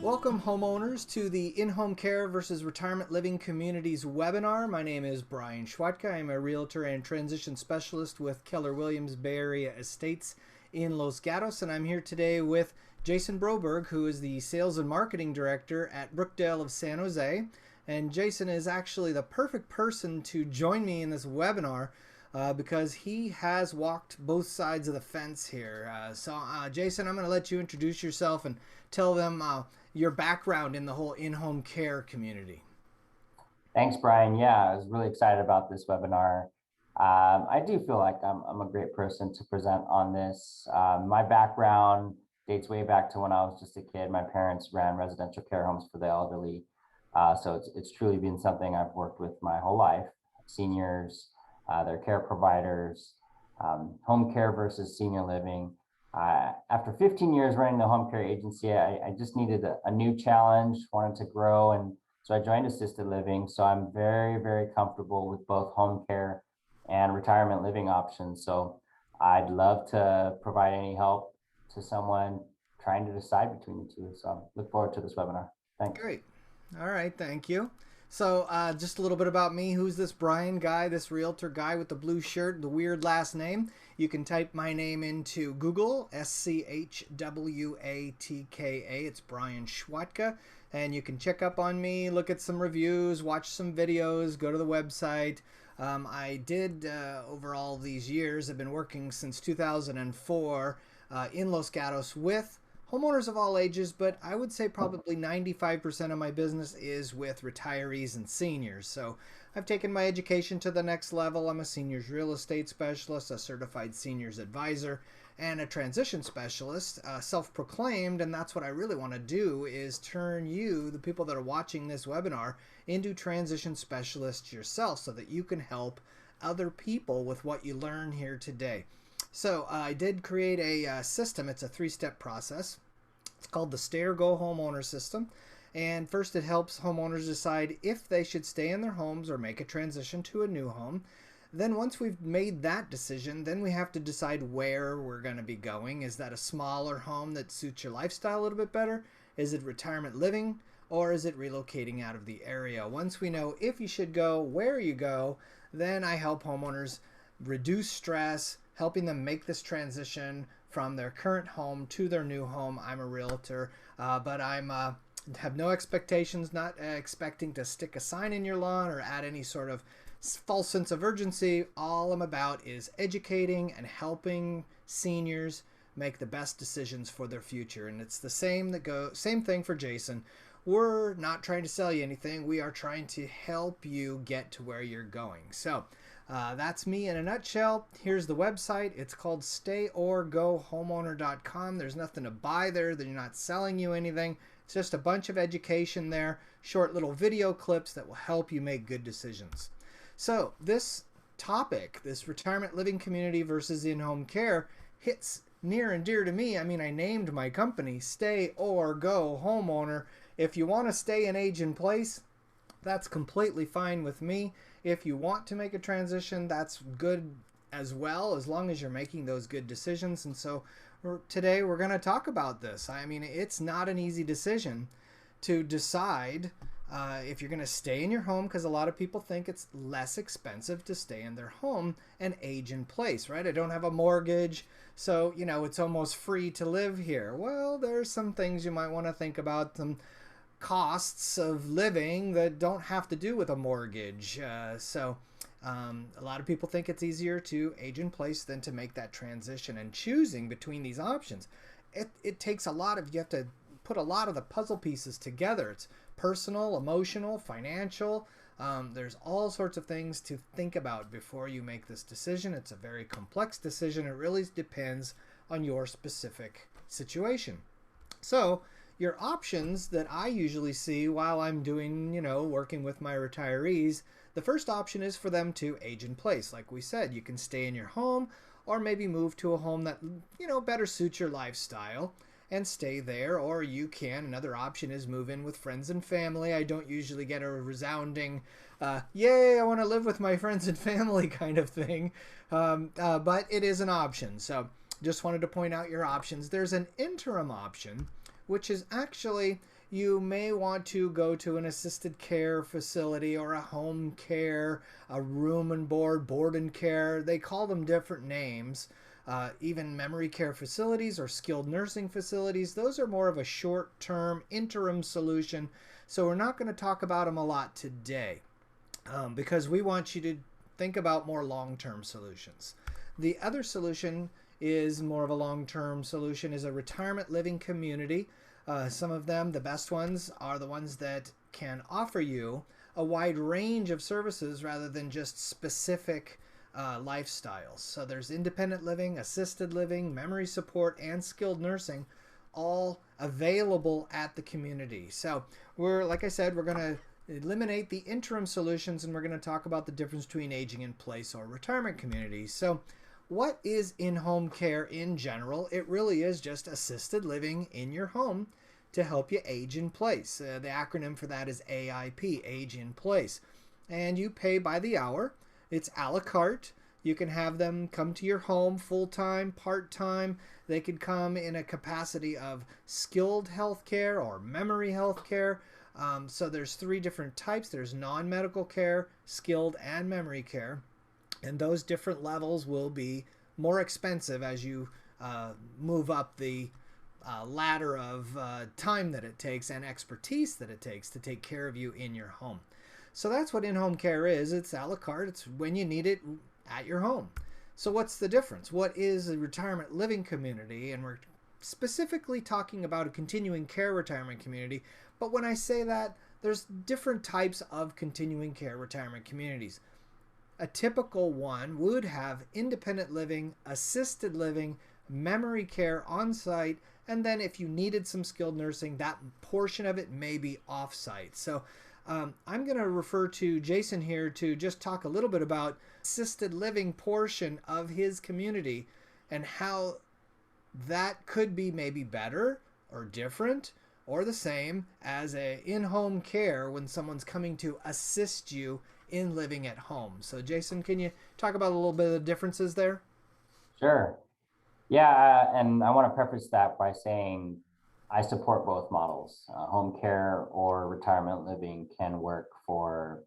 Welcome, homeowners, to the In-Home Care versus Retirement Living Communities webinar. My name is Brian Schwatka. I'm a Realtor and Transition Specialist with Keller Williams Bay Area Estates in Los Gatos, and I'm here today with Jason Broberg, who is the Sales and Marketing Director at Brookdale of San Jose. And Jason is actually the perfect person to join me in this webinar because he has walked both sides of the fence here. Jason, I'm going to let you introduce yourself and tell them your background in the whole in-home care community. Thanks, Brian. Yeah, I was really excited about this webinar. I do feel like I'm a great person to present on this. My background dates way back to when I was just a kid. My parents ran residential care homes for the elderly. So it's truly been something I've worked with my whole life. Seniors, their care providers, home care versus senior living. After 15 years running the home care agency, I just needed a new challenge, wanted to grow, and so I joined assisted living. So I'm very, very comfortable with both home care and retirement living options. So I'd love to provide any help to someone trying to decide between the two. So I look forward to this webinar. Thanks. Great. All right, thank you. So just a little bit about me. Who's this Brian guy, this realtor guy with the blue shirt, the weird last name? You can type my name into Google, Schwatka. It's Brian Schwatka. And you can check up on me, look at some reviews, watch some videos, go to the website. I did, over all these years, I've been working since 2004 in Los Gatos with homeowners of all ages, but I would say probably 95% of my business is with retirees and seniors. So I've taken my education to the next level. I'm a seniors real estate specialist, a certified seniors advisor, and a transition specialist, self-proclaimed, and that's what I really want to do is turn you, the people that are watching this webinar, into transition specialists yourself so that you can help other people with what you learn here today. So I did create a system. It's a three-step process. It's called the Stay or Go Homeowner System. And first, it helps homeowners decide if they should stay in their homes or make a transition to a new home. Then once we've made that decision, then we have to decide where we're going to be going. Is that a smaller home that suits your lifestyle a little bit better? Is it retirement living? Or is it relocating out of the area? Once we know if you should go, where you go, then I help homeowners reduce stress, helping them make this transition from their current home to their new home. I'm a realtor, but I'm have no expectations, not expecting to stick a sign in your lawn or add any sort of false sense of urgency. All I'm about is educating and helping seniors make the best decisions for their future. And it's the same thing for Jason. We're not trying to sell you anything. We are trying to help you get to where you're going. So that's me in a nutshell. Here's the website. It's called stayOrGoHomeowner.com. There's nothing to buy there. They're not selling you anything. It's just a bunch of education there, short little video clips that will help you make good decisions. So this topic, this retirement living community versus in-home care, hits near and dear to me. I mean, I named my company Stay or Go Homeowner. If you want to stay and age in place, that's completely fine with me. If you want to make a transition, that's good as well, as long as you're making those good decisions. And so today we're going to talk about this. I mean, it's not an easy decision to decide if you're going to stay in your home, because a lot of people think it's less expensive to stay in their home and age in place, right? I don't have a mortgage, so, you know, it's almost free to live here. Well, there's some things you might want to think about, some costs of living that don't have to do with a mortgage. A lot of people think it's easier to age in place than to make that transition, and choosing between these options, it takes a lot of, you have to put a lot of the puzzle pieces together. It's personal, emotional, financial. There's all sorts of things to think about before you make this decision. It's a very complex decision. It really depends on your specific situation. So your options that I usually see while I'm doing, working with my retirees, the first option is for them to age in place. Like we said, you can stay in your home or maybe move to a home that, better suits your lifestyle and stay there. Or you can, another option is move in with friends and family. I don't usually get a resounding, yay, I want to live with my friends and family kind of thing. But it is an option. So just wanted to point out your options. There's an interim option, which is actually, you may want to go to an assisted care facility or a home care, a room and board and care. They call them different names. Even memory care facilities or skilled nursing facilities, those are more of a short-term interim solution. So we're not going to talk about them a lot today because we want you to think about more long-term solutions. The other solution is more of a long-term solution, is a retirement living community. Some of them, the best ones, are the ones that can offer you a wide range of services rather than just specific lifestyles. So there's independent living, assisted living, memory support, and skilled nursing, all available at the community. So like I said, we're going to eliminate the interim solutions, and we're going to talk about the difference between aging in place or retirement communities. So what is in-home care in general? It really is just assisted living in your home to help you age in place. The acronym for that is AIP, age in place. And you pay by the hour. It's a la carte. You can have them come to your home full-time, part-time. They could come in a capacity of skilled healthcare or memory healthcare. So there's 3 different types. There's non-medical care, skilled, and memory care. And those different levels will be more expensive as you move up the ladder of time that it takes and expertise that it takes to take care of you in your home. So that's what in-home care is. It's a la carte. It's when you need it at your home. So what's the difference? What is a retirement living community? And we're specifically talking about a continuing care retirement community. But when I say that, there's different types of continuing care retirement communities. A typical one would have independent living, assisted living, memory care on site, and then if you needed some skilled nursing, that portion of it may be off site. So I'm going to refer to Jason here to just talk a little bit about assisted living portion of his community and how that could be maybe better or different or the same as a in-home care when someone's coming to assist you in living at home. So Jason, can you talk about a little bit of the differences there? Sure. Yeah, and I want to preface that by saying I support both models. Home care or retirement living can work for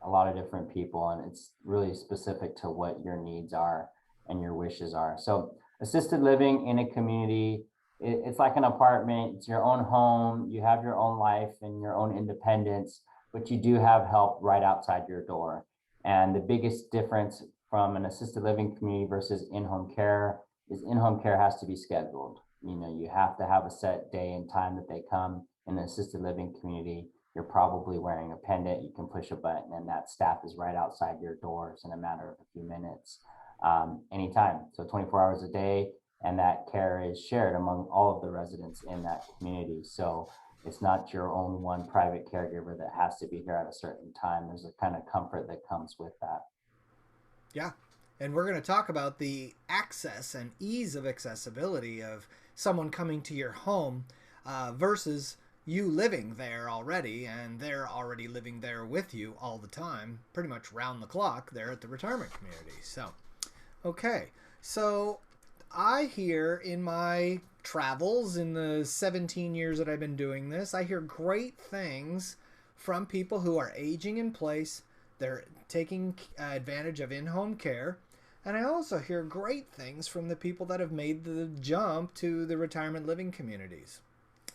a lot of different people, and it's really specific to what your needs are and your wishes are. So assisted living in a community, it's like an apartment. It's your own home. You have your own life and your own independence, but you do have help right outside your door. And the biggest difference from an assisted living community versus in-home care is in-home care has to be scheduled. You have to have a set day and time that they come. In an assisted living community, you're probably wearing a pendant. You can push a button and that staff is right outside your doors in a matter of a few minutes, anytime. So 24 hours a day, and that care is shared among all of the residents in that community. So it's not your own one private caregiver that has to be here at a certain time. There's a kind of comfort that comes with that. Yeah. And we're going to talk about the access and ease of accessibility of someone coming to your home versus you living there already, and they're already living there with you all the time, pretty much round the clock there at the retirement community. So, okay. So I hear in my travels in the 17 years that I've been doing this, I hear great things from people who are aging in place. They're taking advantage of in-home care. And I also hear great things from the people that have made the jump to the retirement living communities.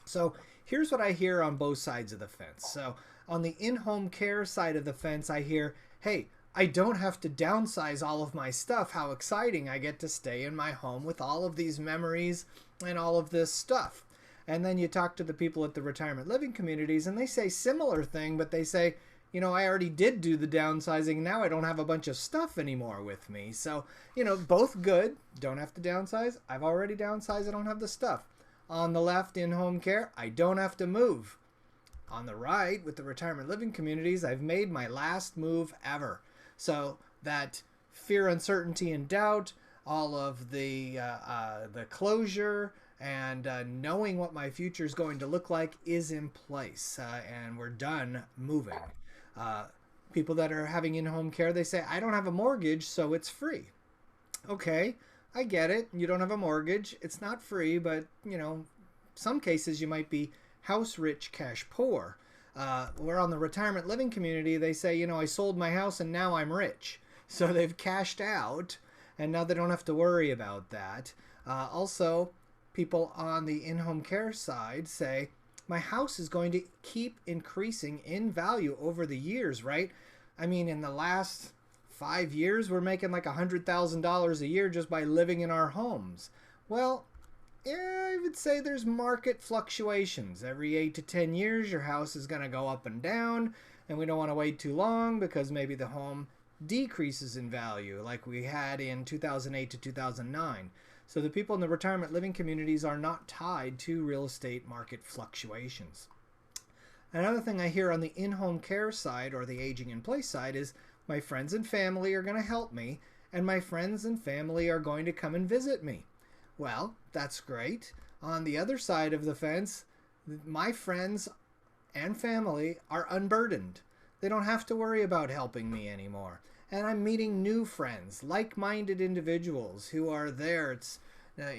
So here's what I hear on both sides of the fence. So on the in-home care side of the fence, I hear, hey, I don't have to downsize all of my stuff. How exciting. I get to stay in my home with all of these memories and all of this stuff. And then you talk to the people at the retirement living communities and they say similar thing, but they say, I already did do the downsizing. Now I don't have a bunch of stuff anymore with me. So, both good. Don't have to downsize. I've already downsized. I don't have the stuff. On the left, in-home care, I don't have to move. On the right, with the retirement living communities, I've made my last move ever. So that fear, uncertainty, and doubt, all of the closure, and knowing what my future is going to look like is in place. And we're done moving. People that are having in-home care, they say, I don't have a mortgage, so it's free. Okay, I get it. You don't have a mortgage. It's not free, but, some cases you might be house rich, cash poor. Where on the retirement living community, they say, you know, I sold my house and now I'm rich. So they've cashed out and now they don't have to worry about that. Also, people on the in-home care side say, my house is going to keep increasing in value over the years, right? I mean, in the last 5 years, we're making like $100,000 a year just by living in our homes. Well, yeah, I would say there's market fluctuations. Every 8 to 10 years, your house is going to go up and down, and we don't want to wait too long because maybe the home decreases in value like we had in 2008 to 2009. So the people in the retirement living communities are not tied to real estate market fluctuations. Another thing I hear on the in-home care side or the aging in place side is my friends and family are going to help me, and my friends and family are going to come and visit me. Well, that's great. On the other side of the fence, my friends and family are unburdened. They don't have to worry about helping me anymore. And I'm meeting new friends, like-minded individuals who are there. It's,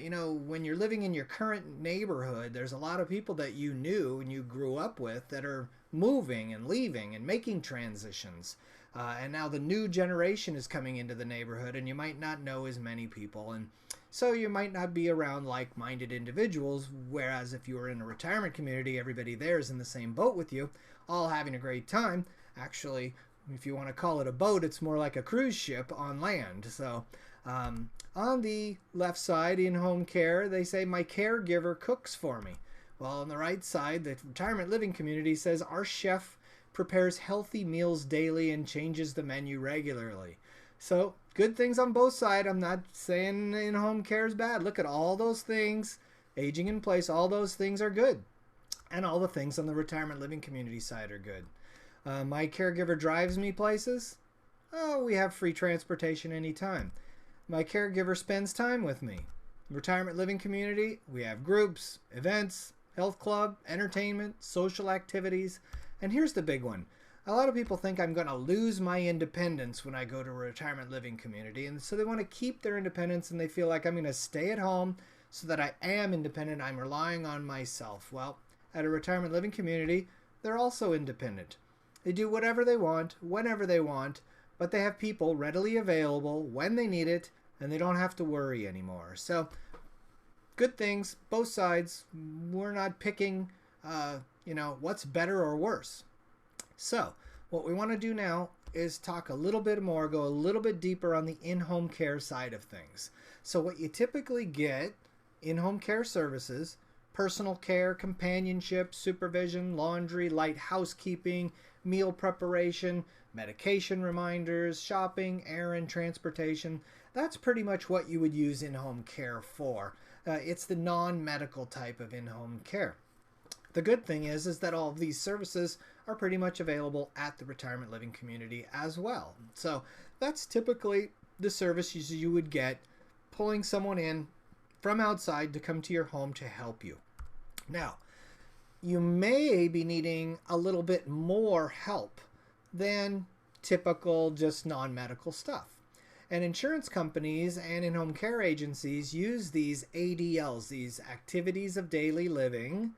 you know, when you're living in your current neighborhood, there's a lot of people that you knew and you grew up with that are moving and leaving and making transitions. And now the new generation is coming into the neighborhood and you might not know as many people. And so you might not be around like-minded individuals, whereas if you were in a retirement community, everybody there is in the same boat with you, all having a great time. Actually, if you want to call it a boat, it's more like a cruise ship on land. So on the left side, in home care, they say my caregiver cooks for me. Well, on the right side, the retirement living community says our chef prepares healthy meals daily and changes the menu regularly. So good things on both sides. I'm not saying in-home care is bad. Look at all those things. Aging in place, all those things are good. And all the things on the retirement living community side are good. My caregiver drives me places. Oh, we have free transportation anytime. My caregiver spends time with me. Retirement living community, we have groups, events, health club, entertainment, social activities. And here's the big one. A lot of people think I'm going to lose my independence when I go to a retirement living community. And so they want to keep their independence and they feel like I'm going to stay at home so that I am independent. I'm relying on myself. Well, at a retirement living community, they're also independent. They do whatever they want, whenever they want, but they have people readily available when they need it, and they don't have to worry anymore. So, good things, both sides. We're not picking, what's better or worse. So, what we want to do now is talk a little bit more, go a little bit deeper on the in-home care side of things. So, what you typically get, in-home care services, personal care, companionship, supervision, laundry, light housekeeping, meal preparation, medication reminders, shopping, errand, transportation. That's pretty much what you would use in-home care for. It's the non-medical type of in-home care. The good thing is that all of these services are pretty much available at the retirement living community as well. So that's typically the services you would get, pulling someone in from outside to come to your home to help you. Now, you may be needing a little bit more help than typical just non-medical stuff. And insurance companies and in-home care agencies use these ADLs, these activities of daily living,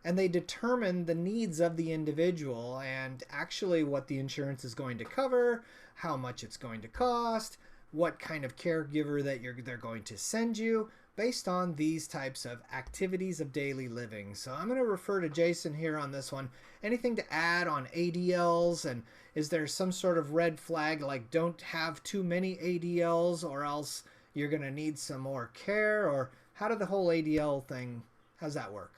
and they determine the needs of the individual and actually what the insurance is going to cover, how much it's going to cost, what kind of caregiver that they're going to send you, based on these types of activities of daily living. So I'm going to refer to Jason here on this one. Anything to add on ADLs, and is there some sort of red flag like don't have too many ADLs or else you're going to need some more care? Or how did the whole ADL thing, how's that work?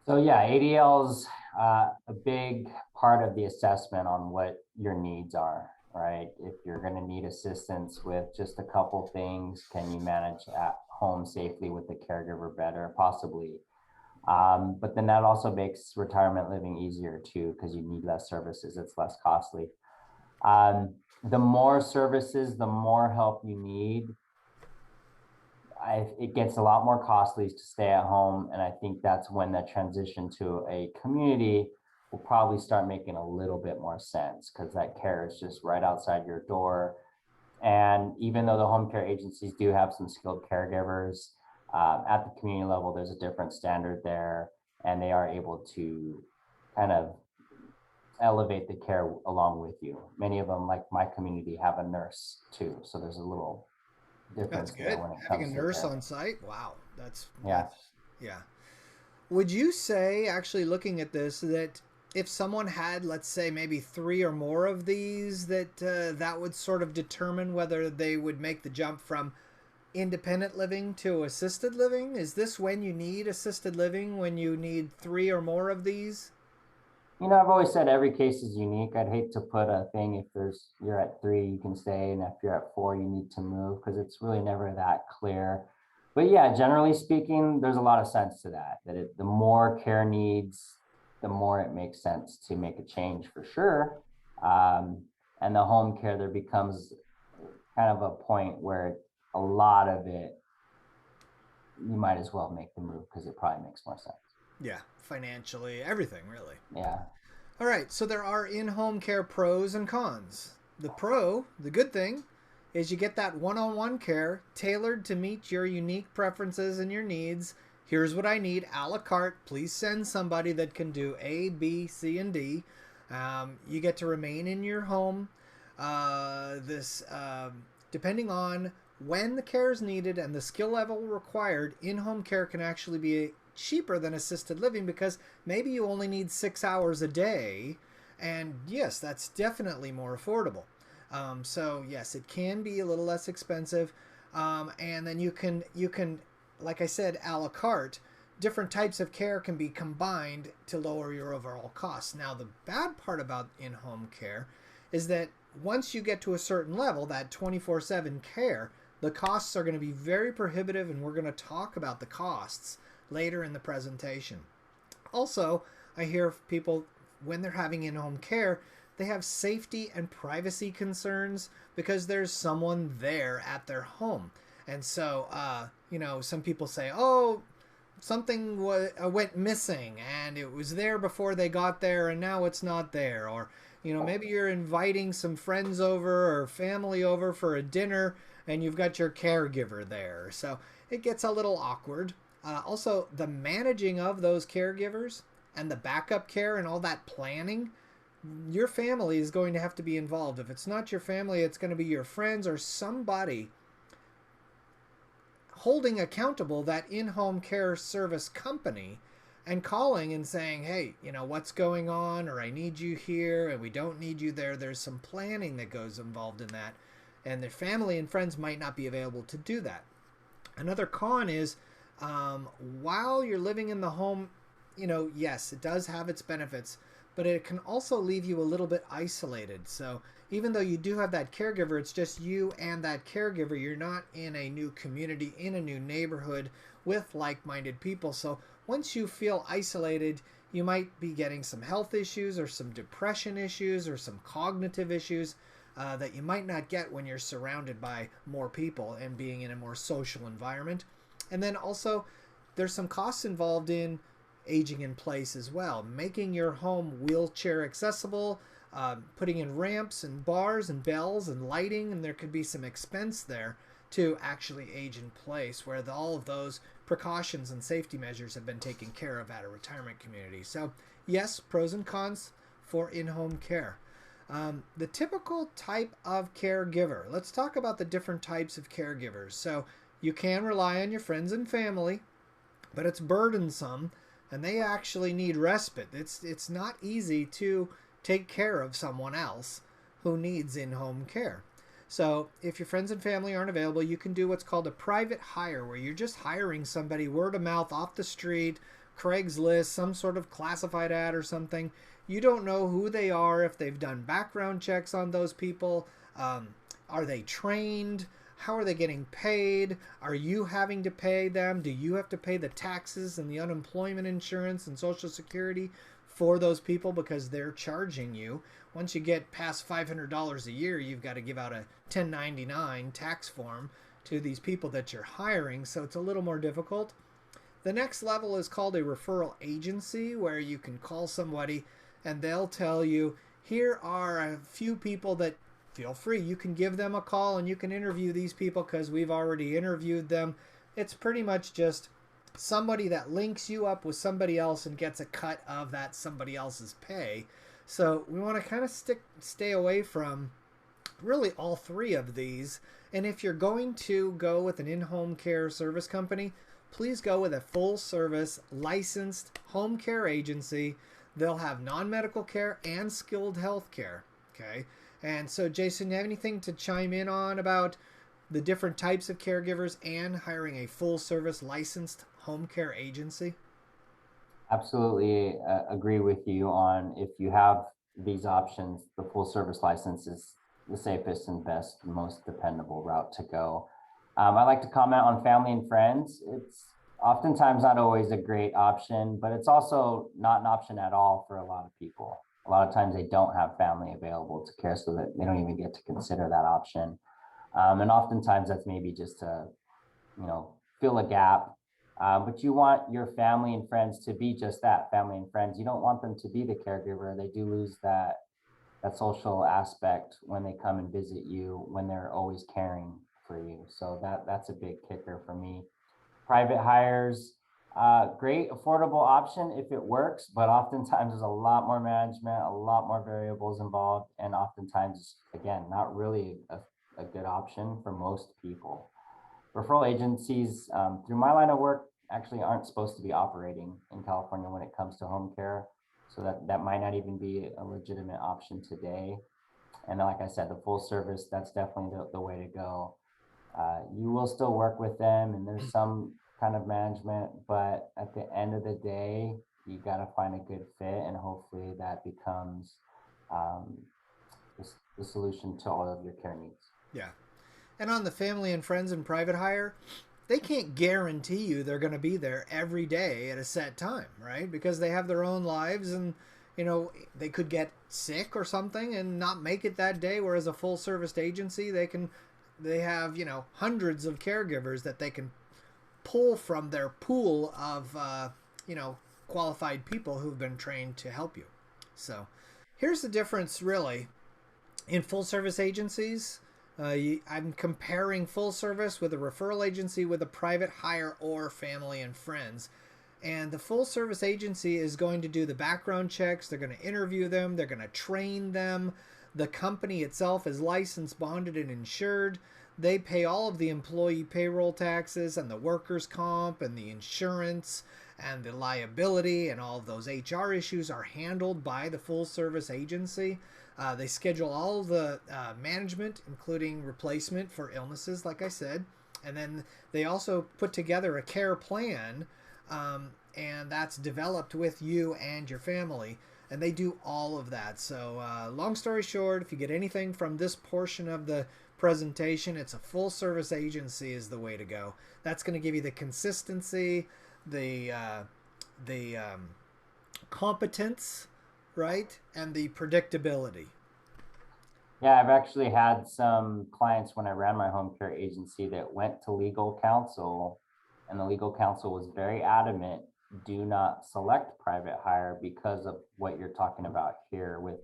So yeah, ADLs, a big part of the assessment on what your needs are, right? If you're going to need assistance with just a couple things, can you manage at home safely with the caregiver better? Possibly. But then that also makes retirement living easier too, because you need less services, it's less costly. The more services, the more help you need, it gets a lot more costly to stay at home. And I think that's when the transition to a community will probably start making a little bit more sense, because that care is just right outside your door. And even though the home care agencies do have some skilled caregivers, at the community level, there's a different standard there. and they are able to kind of elevate the care along with you. Many of them, like my community, have a nurse too, so there's a little That's difference there good. when it Having a comes to nurse care. on site. Wow. Yeah. That's yeah. Would you say, actually looking at this, that if someone had, let's say, maybe 3 or more of these, that would sort of determine whether they would make the jump from independent living to assisted living? Is this when you need assisted living, when you need 3 or more of these? I've always said every case is unique. I'd hate to put a thing if you're at 3, you can stay, and if you're at 4, you need to move, because it's really never that clear. But yeah, generally speaking, there's a lot of sense to that. The more care needs, the more it makes sense to make a change for sure. Um, and the home care, there becomes kind of a point where a lot of it, you might as well make the move because it probably makes more sense. Yeah, financially, everything really. Yeah. All right, so there are in-home care pros and cons. The good thing, is you get that one-on-one care tailored to meet your unique preferences and your needs. Here's what I need, a la carte. Please send somebody that can do A, B, C, and D. You get to remain in your home. Depending on when the care is needed and the skill level required, in-home care can actually be cheaper than assisted living because maybe you only need 6 hours a day. And yes, that's definitely more affordable. So yes, it can be a little less expensive. And then you can, like I said, a la carte, different types of care can be combined to lower your overall costs. Now, the bad part about in-home care is that once you get to a certain level, that 24/7 care, the costs are going to be very prohibitive, and we're going to talk about the costs later in the presentation. Also, I hear people, when they're having in-home care, they have safety and privacy concerns because there's someone there at their home. And so, some people say, oh, something went missing and it was there before they got there and now it's not there. Or, maybe you're inviting some friends over or family over for a dinner and you've got your caregiver there. So it gets a little awkward. Also, the managing of those caregivers and the backup care and all that planning, your family is going to have to be involved. If it's not your family, it's going to be your friends or somebody holding accountable that in-home care service company and calling and saying, hey, what's going on, or I need you here and we don't need you there. There's some planning that goes involved in that, and their family and friends might not be available to do that. Another con is while you're living in the home, yes, it does have its benefits, but it can also leave you a little bit isolated. So even though you do have that caregiver, it's just you and that caregiver. You're not in a new community, in a new neighborhood with like-minded people. So once you feel isolated, you might be getting some health issues or some depression issues or some cognitive issues that you might not get when you're surrounded by more people and being in a more social environment. And then also, there's some costs involved in aging in place as well. Making your home wheelchair accessible, putting in ramps and bars and bells and lighting, and there could be some expense there to actually age in place, where all of those precautions and safety measures have been taken care of at a retirement community. So yes, pros and cons for in-home care. The typical type of caregiver. Let's talk about the different types of caregivers. So you can rely on your friends and family, but it's burdensome and they actually need respite. It's not easy to take care of someone else who needs in-home care. So if your friends and family aren't available, you can do what's called a private hire, where you're just hiring somebody word of mouth off the street, Craigslist, some sort of classified ad or something. You don't know who they are, if they've done background checks on those people. Are they trained? How are they getting paid? Are you having to pay them? Do you have to pay the taxes and the unemployment insurance and Social Security for those people because they're charging you? Once you get past $500 a year, you've got to give out a 1099 tax form to these people that you're hiring, so it's a little more difficult. The next level is called a referral agency, where you can call somebody and they'll tell you, here are a few people that feel free. You can give them a call and you can interview these people because we've already interviewed them. It's pretty much just somebody that links you up with somebody else and gets a cut of that somebody else's pay. So we want to kind of stay away from really all three of these. And if you're going to go with an in-home care service company, please go with a full service licensed home care agency. They'll have non-medical care and skilled health care. Okay. And so, Jason, you have anything to chime in on about the different types of caregivers and hiring a full service licensed home care agency? Absolutely agree with you on, if you have these options, the full service license is the safest and best and most dependable route to go. I like to comment on family and friends. It's oftentimes not always a great option, but it's also not an option at all for a lot of people. A lot of times they don't have family available to care, so that they don't even get to consider that option. And oftentimes that's maybe just to, fill a gap. But you want your family and friends to be just that, family and friends. You don't want them to be the caregiver. They do lose that social aspect when they come and visit you, when they're always caring for you. So that's a big kicker for me. Private hires, great affordable option if it works, but oftentimes there's a lot more management, a lot more variables involved, and oftentimes, again, not really a good option for most people. Referral agencies, through my line of work, actually aren't supposed to be operating in California when it comes to home care. So that might not even be a legitimate option today. And like I said, the full service, that's definitely the way to go. You will still work with them and there's some kind of management, but at the end of the day, you got to find a good fit, and hopefully that becomes the solution to all of your care needs. Yeah. And on the family and friends and private hire, they can't guarantee you they're going to be there every day at a set time, right? Because they have their own lives, and they could get sick or something and not make it that day. Whereas a full service agency, they have hundreds of caregivers that they can pull from their pool of qualified people who've been trained to help you. So here's the difference really in full service agencies. I'm comparing full service with a referral agency with a private hire or family and friends. And the full service agency is going to do the background checks. They're going to interview them. They're going to train them. The company itself is licensed, bonded, and insured. They pay all of the employee payroll taxes and the workers' comp and the insurance and the liability, and all of those HR issues are handled by the full service agency. They schedule all the management, including replacement for illnesses, like I said. And then they also put together a care plan, and that's developed with you and your family. And they do all of that. So long story short, if you get anything from this portion of the presentation, it's a full service agency is the way to go. That's going to give you the consistency, the competence, right? And the predictability. Yeah, I've actually had some clients when I ran my home care agency that went to legal counsel, and the legal counsel was very adamant, do not select private hire because of what you're talking about here with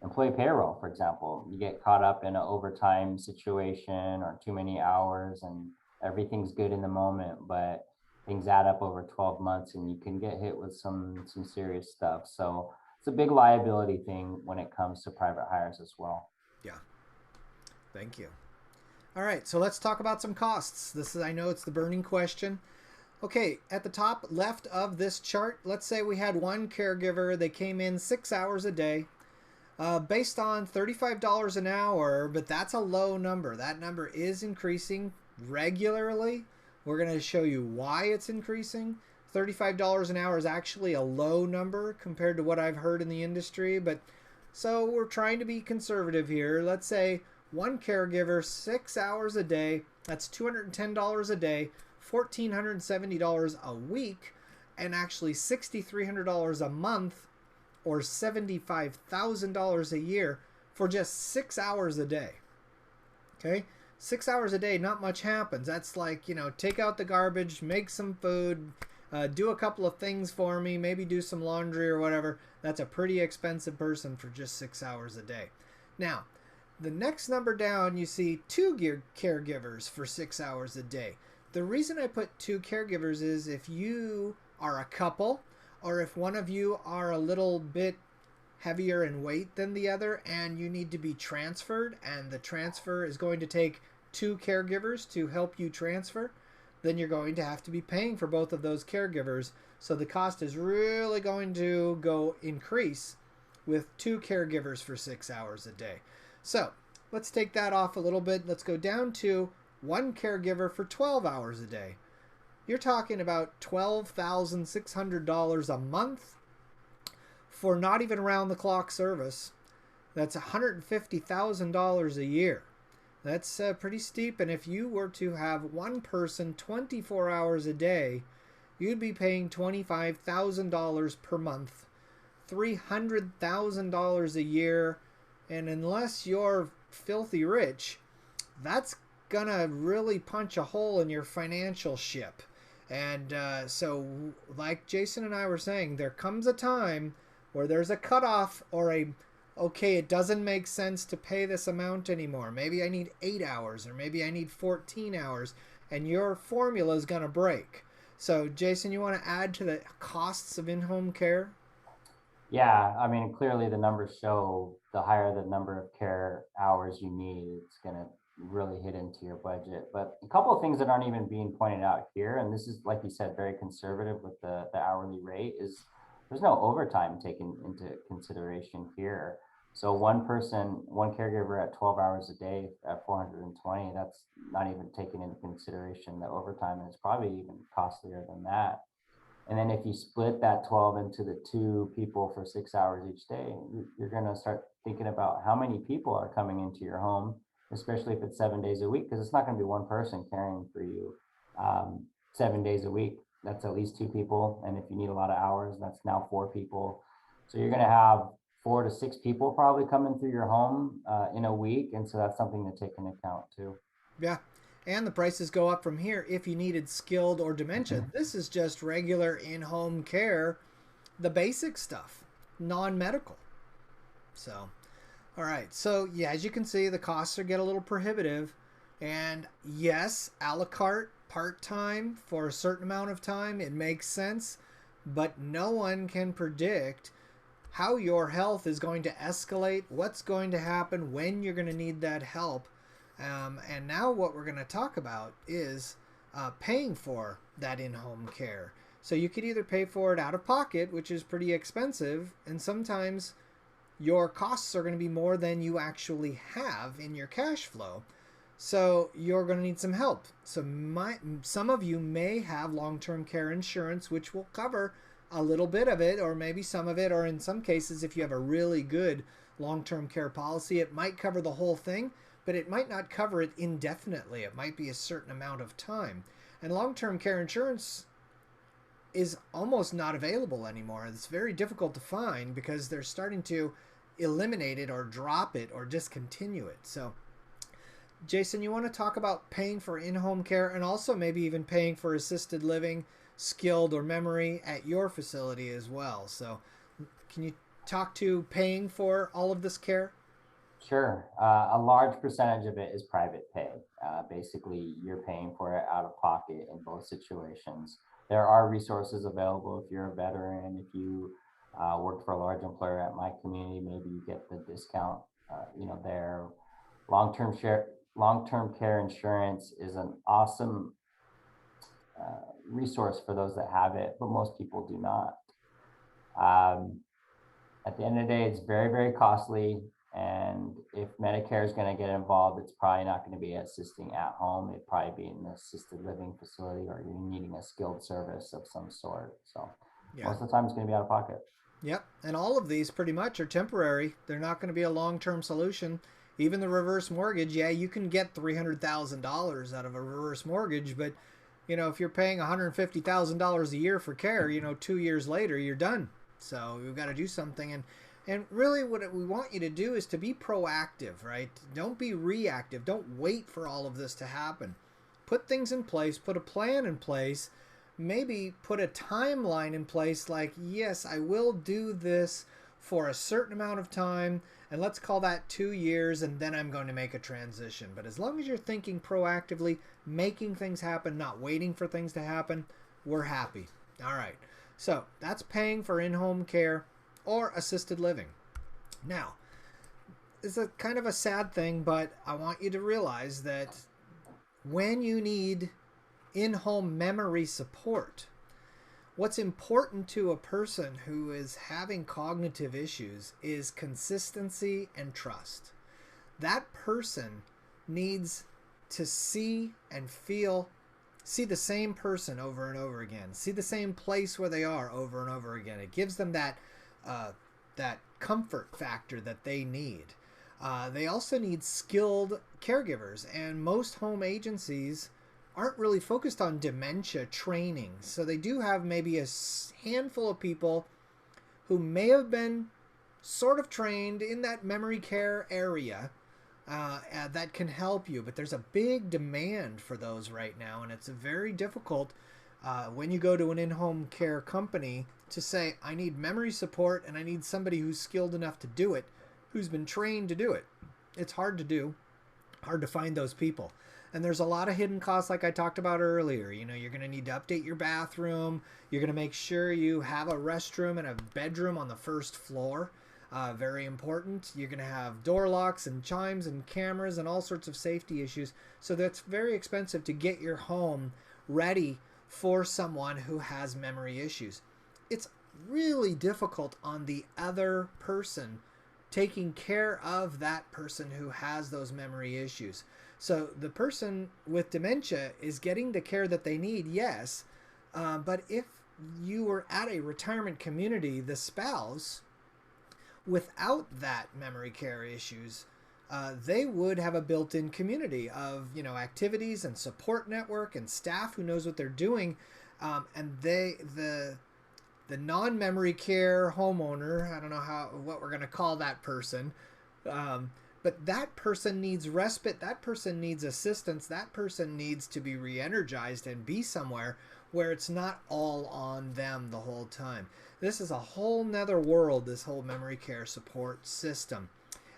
employee payroll. For example, you get caught up in an overtime situation or too many hours and everything's good in the moment, but things add up over 12 months and you can get hit with some serious stuff. So it's a big liability thing when it comes to private hires as well. Yeah. Thank you. All right, so let's talk about some costs. I know it's the burning question. Okay, at the top left of this chart, let's say we had one caregiver. They came in 6 hours a day, based on $35 an hour, but that's a low number. That number is increasing regularly. We're going to show you why it's increasing. $35 an hour is actually a low number compared to what I've heard in the industry, but so we're trying to be conservative here. Let's say one caregiver, 6 hours a day, that's $210 a day, $1,470 a week, and actually $6,300 a month, or $75,000 a year for just 6 hours a day. Okay? 6 hours a day, not much happens. That's like, take out the garbage, make some food, do a couple of things for me, maybe do some laundry or whatever. That's a pretty expensive person for just 6 hours a day. Now, the next number down, you see two caregivers for 6 hours a day. The reason I put 2 caregivers is if you are a couple, or if one of you are a little bit heavier in weight than the other and you need to be transferred, and the transfer is going to take 2 caregivers to help you transfer, then you're going to have to be paying for both of those caregivers. So the cost is really going to increase with 2 caregivers for 6 hours a day. So let's take that off a little bit. Let's go down to 1 caregiver for 12 hours a day. You're talking about $12,600 a month for not even around-the-clock service. That's $150,000 a year. That's pretty steep, and if you were to have one person 24 hours a day, you'd be paying $25,000 per month, $300,000 a year, and unless you're filthy rich, that's gonna really punch a hole in your financial ship. And so, like Jason and I were saying, there comes a time where there's a cutoff, or okay, it doesn't make sense to pay this amount anymore. Maybe I need 8 hours, or maybe I need 14 hours, and your formula is going to break. So, Jason, you want to add to the costs of in-home care? Yeah, I mean, clearly the numbers show the higher the number of care hours you need, it's going to really hit into your budget. But a couple of things that aren't even being pointed out here, and this is, like you said, very conservative with the hourly rate, is there's no overtime taken into consideration here. So one caregiver at 12 hours a day at 420, that's not even taking into consideration the overtime, and it's probably even costlier than that. And then if you split that 12 into the 2 people for 6 hours each day, you're going to start thinking about how many people are coming into your home, especially if it's 7 days a week, because it's not going to be one person caring for you 7 days a week. That's at least 2 people. And if you need a lot of hours, that's now 4 people. So you're going to have 4 to 6 people probably coming through your home in a week. And so that's something to take into account too. Yeah. And the prices go up from here if you needed skilled or dementia. This is just regular in-home care, the basic stuff, non-medical. So, all right. So, yeah, as you can see, the costs get a little prohibitive. And yes, a la carte, part-time for a certain amount of time, it makes sense. But no one can predict how your health is going to escalate, what's going to happen, when you're going to need that help. And now what we're going to talk about is paying for that in-home care. So you could either pay for it out of pocket, which is pretty expensive, and sometimes your costs are going to be more than you actually have in your cash flow. So you're going to need some help. So some of you may have long-term care insurance, which will cover a little bit of it, or maybe some of it, or in some cases, if you have a really good long-term care policy, it might cover the whole thing, but it might not cover it indefinitely. It might be a certain amount of time. And long-term care insurance is almost not available anymore. It's very difficult to find because they're starting to eliminate it or drop it or discontinue it. So, Jason, you want to talk about paying for in-home care and also maybe even paying for assisted living, skilled or memory at your facility as well. So can you talk to paying for all of this care? Sure. A large percentage of it is private pay. Basically, you're paying for it out of pocket in both situations. There are resources available if you're a veteran, if you worked for a large employer at my community, maybe you get the discount, there. Long-term care insurance is an awesome resource for those that have it, but most people do not. At the end of the day, it's very, very costly. And if Medicare is going to get involved, it's probably not going to be assisting at home. It'd probably be in an assisted living facility, or you're needing a skilled service of some sort. So most of the time it's going to be out of pocket. Yep. And all of these pretty much are temporary. They're not going to be a long-term solution. Even the reverse mortgage, you can get $300,000 out of a reverse mortgage, but if you're paying $150,000 a year for care, 2 years later you're done. So we've got to do something. And really what we want you to do is to be proactive, right? Don't be reactive. Don't wait for all of this to happen. Put things in place, put a plan in place, maybe put a timeline in place like, yes, I will do this for a certain amount of time, and let's call that 2 years, and then I'm going to make a transition. But as long as you're thinking proactively, making things happen, not waiting for things to happen, we're happy. All right. So that's paying for in-home care or assisted living. Now, it's a kind of a sad thing, but I want you to realize that when you need in-home memory support, what's important to a person who is having cognitive issues is consistency and trust. That person needs to see and see the same person over and over again, see the same place where they are over and over again. It gives them that comfort factor that they need. They also need skilled caregivers, and most home agencies aren't really focused on dementia training. So they do have maybe a handful of people who may have been sort of trained in that memory care area that can help you. But there's a big demand for those right now, and it's very difficult when you go to an in-home care company to say, I need memory support and I need somebody who's skilled enough to do it, who's been trained to do it. It's hard to do, hard to find those people. And there's a lot of hidden costs like I talked about earlier. You know, you're going to need to update your bathroom. You're going to make sure you have a restroom and a bedroom on the first floor. Very important. You're going to have door locks and chimes and cameras and all sorts of safety issues. So that's very expensive to get your home ready for someone who has memory issues. It's really difficult on the other person taking care of that person who has those memory issues. So the person with dementia is getting the care that they need, yes, but if you were at a retirement community, the spouse, without that memory care issues, they would have a built-in community of, you know, activities and support network and staff who knows what they're doing, and the non-memory care homeowner, I don't know what we're going to call that person, but that person needs respite, that person needs assistance, that person needs to be re-energized and be somewhere where it's not all on them the whole time. This is a whole nother world, this whole memory care support system.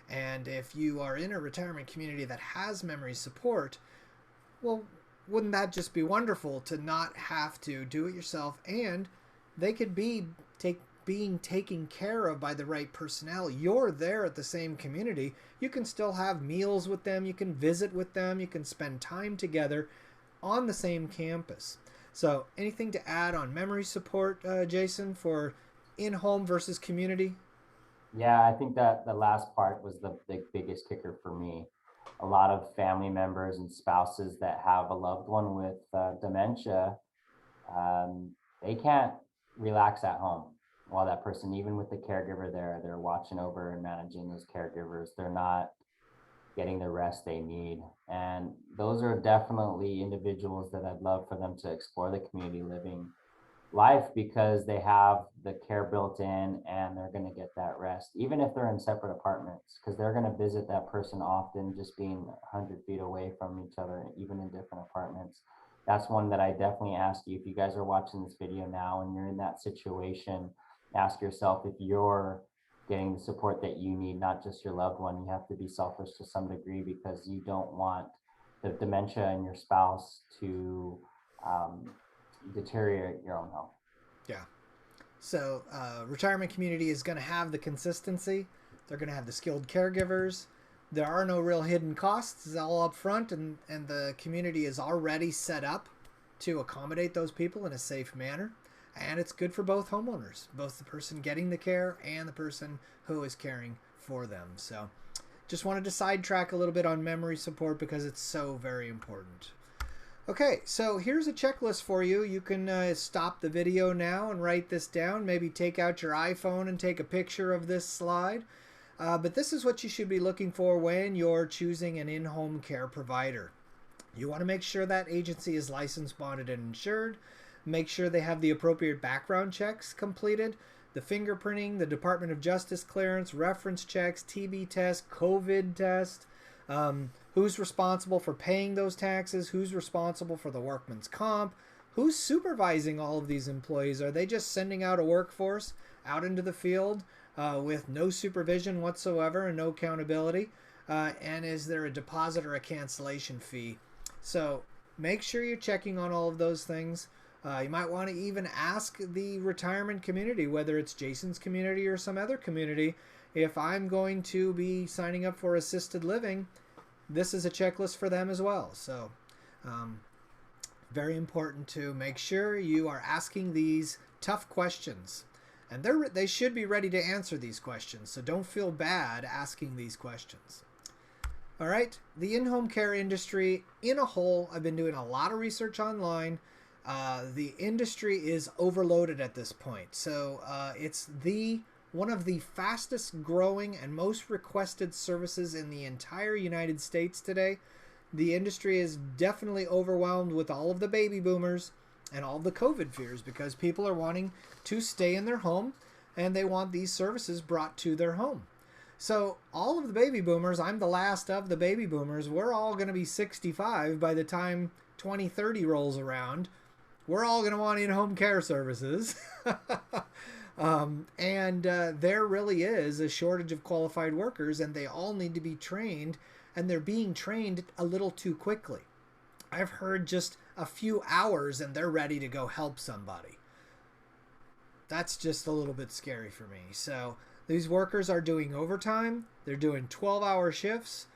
And if you are in a retirement community that has memory support, well, wouldn't that just be wonderful to not have to do it yourself, and they could be being taken care of by the right personnel. You're there at the same community. You can still have meals with them. You can visit with them. You can spend time together on the same campus. So anything to add on memory support, Jason, for in-home versus community? Yeah, I think that the last part was the biggest kicker for me. A lot of family members and spouses that have a loved one with dementia, they can't relax at home while that person, even with the caregiver there, they're watching over and managing those caregivers. They're not getting the rest they need. And those are definitely individuals that I'd love for them to explore the community living life, because they have the care built in and they're going to get that rest, even if they're in separate apartments, because they're going to visit that person often, just being 100 feet away from each other, even in different apartments. That's one that I definitely ask you, if you guys are watching this video now and you're in that situation, ask yourself if you're getting the support that you need, not just your loved one. You have to be selfish to some degree, because you don't want the dementia in your spouse to deteriorate your own health. Yeah. So retirement community is going to have the consistency. They're going to have the skilled caregivers. There are no real hidden costs. It's all up front, and the community is already set up to accommodate those people in a safe manner. And it's good for both homeowners, both the person getting the care and the person who is caring for them. So just wanted to sidetrack a little bit on memory support because it's so very important. Okay, so here's a checklist for you. You can stop the video now and write this down. Maybe take out your iPhone and take a picture of this slide. But this is what you should be looking for when you're choosing an in-home care provider. You want to make sure that agency is licensed, bonded, and insured. Make sure they have the appropriate background checks completed, the fingerprinting, the Department of Justice clearance, reference checks, TB test, COVID test, who's responsible for paying those taxes, who's responsible for the workman's comp, who's supervising all of these employees. Are they just sending out a workforce out into the field with no supervision whatsoever and no accountability? And is there a deposit or a cancellation fee? So make sure you're checking on all of those things. You might want to even ask the retirement community, whether it's Jason's community or some other community, if I'm going to be signing up for assisted living, this is a checklist for them as well. So very important to make sure you are asking these tough questions. And they should be ready to answer these questions, so don't feel bad asking these questions. All right, the in-home care industry in a whole, I've been doing a lot of research online. The industry is overloaded at this point. So it's one of the fastest growing and most requested services in the entire United States today. The industry is definitely overwhelmed with all of the baby boomers and all the COVID fears, because people are wanting to stay in their home and they want these services brought to their home. So all of the baby boomers, I'm the last of the baby boomers, we're all going to be 65 by the time 2030 rolls around. We're all going to want in-home care services. There really is a shortage of qualified workers, and they all need to be trained, and they're being trained a little too quickly. I've heard just a few hours and they're ready to go help somebody. That's just a little bit scary for me. So these workers are doing overtime. They're doing 12-hour shifts.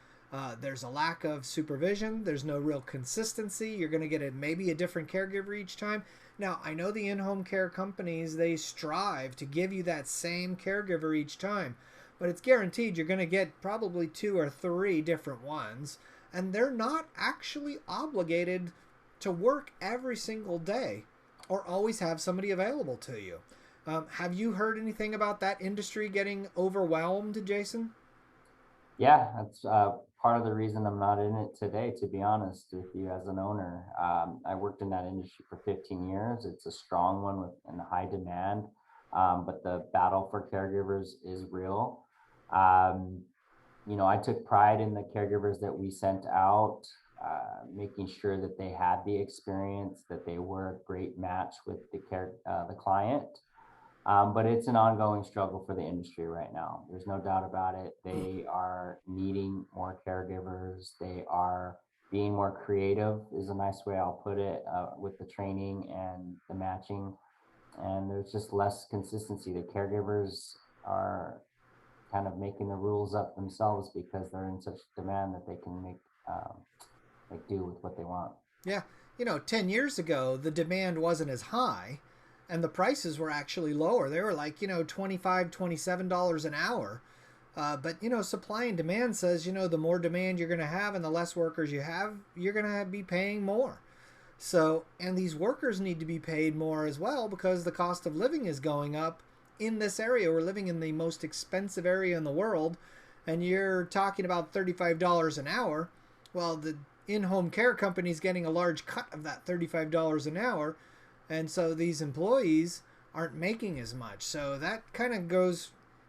There's a lack of supervision. There's no real consistency. You're going to get maybe a different caregiver each time. Now, I know the in-home care companies, they strive to give you that same caregiver each time, but it's guaranteed you're going to get probably 2 or 3 different ones, and they're not actually obligated to work every single day or always have somebody available to you. Have you heard anything about that industry getting overwhelmed, Jason? Yeah, that's part of the reason I'm not in it today, to be honest with you, as an owner. I worked in that industry for 15 years. It's a strong one and high demand, but the battle for caregivers is real. I took pride in the caregivers that we sent out, making sure that they had the experience, that they were a great match with the client. But it's an ongoing struggle for the industry right now. There's no doubt about it. They are needing more caregivers. They are being more creative, is a nice way I'll put it, with the training and the matching. And there's just less consistency. The caregivers are kind of making the rules up themselves because they're in such demand that they can make do with what they want. Yeah. 10 years ago, the demand wasn't as high and the prices were actually lower. They were like, $25, $27 an hour. But supply and demand says, the more demand you're going to have and the less workers you have, you're going to be paying more. So, and these workers need to be paid more as well because the cost of living is going up in this area. We're living in the most expensive area in the world, and you're talking about $35 an hour. Well, the in-home care company is getting a large cut of that $35 an hour, and so these employees aren't making as much. So that kind of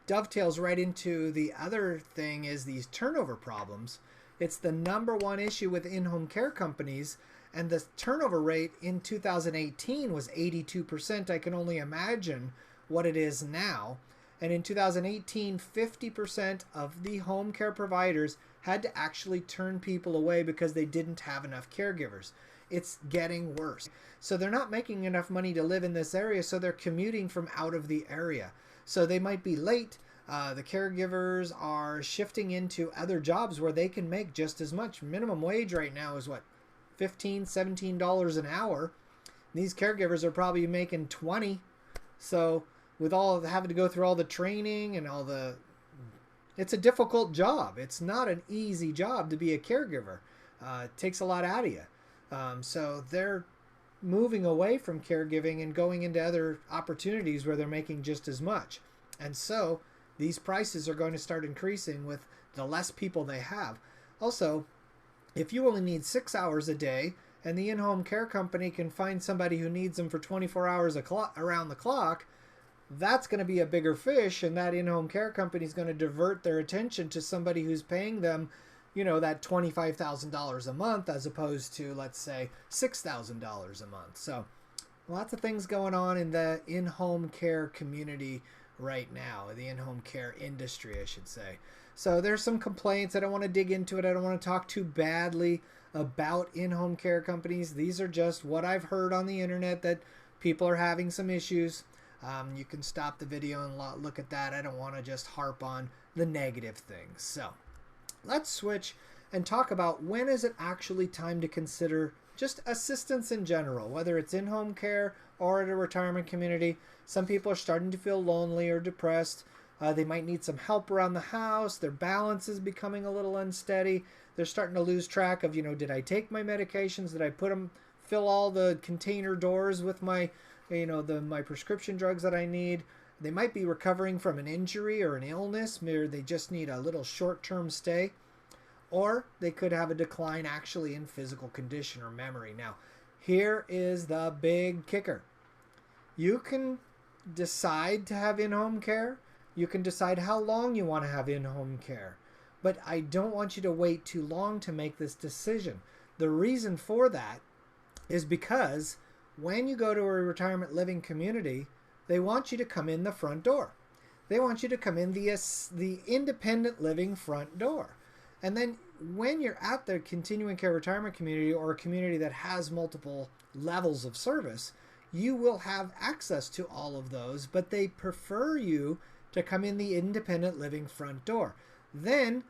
dovetails right into the other thing, is these turnover problems. It's the number one issue with in-home care companies, and the turnover rate in 2018 was 82%. I can only imagine what it is now. And in 2018, 50% of the home care providers had to actually turn people away because they didn't have enough caregivers. It's getting worse. So they're not making enough money to live in this area, so they're commuting from out of the area. So they might be late. The caregivers are shifting into other jobs where they can make just as much. Minimum wage right now is what, $15, $17 an hour. These caregivers are probably making $20. So with all of having to go through all the training and it's a difficult job. It's not an easy job to be a caregiver. It takes a lot out of you. So they're moving away from caregiving and going into other opportunities where they're making just as much. And so these prices are going to start increasing with the less people they have. Also, if you only need 6 hours a day and the in-home care company can find somebody who needs them for 24 hours around the clock, that's going to be a bigger fish, and that in-home care company is going to divert their attention to somebody who's paying them, that $25,000 a month as opposed to, let's say, $6,000 a month. So lots of things going on in the in-home care community right now, the in-home care industry, I should say. So there's some complaints. I don't want to dig into it. I don't want to talk too badly about in-home care companies. These are just what I've heard on the internet, that people are having some issues. You can stop the video and look at that. I don't want to just harp on the negative things. So let's switch and talk about when is it actually time to consider just assistance in general, whether it's in-home care or at a retirement community. Some people are starting to feel lonely or depressed. They might need some help around the house. Their balance is becoming a little unsteady. They're starting to lose track of, did I take my medications? Did I fill all the container doors with my, my prescription drugs that I need? They might be recovering from an injury or an illness, where they just need a little short-term stay. Or they could have a decline actually in physical condition or memory. Now, here is the big kicker. You can decide to have in-home care. You can decide how long you want to have in-home care. But I don't want you to wait too long to make this decision. The reason for that is because when you go to a retirement living community, they want you to come in the front door. They want you to come in the independent living front door. And then when you're at the continuing care retirement community, or a community that has multiple levels of service, you will have access to all of those, but they prefer you to come in the independent living front door. Then,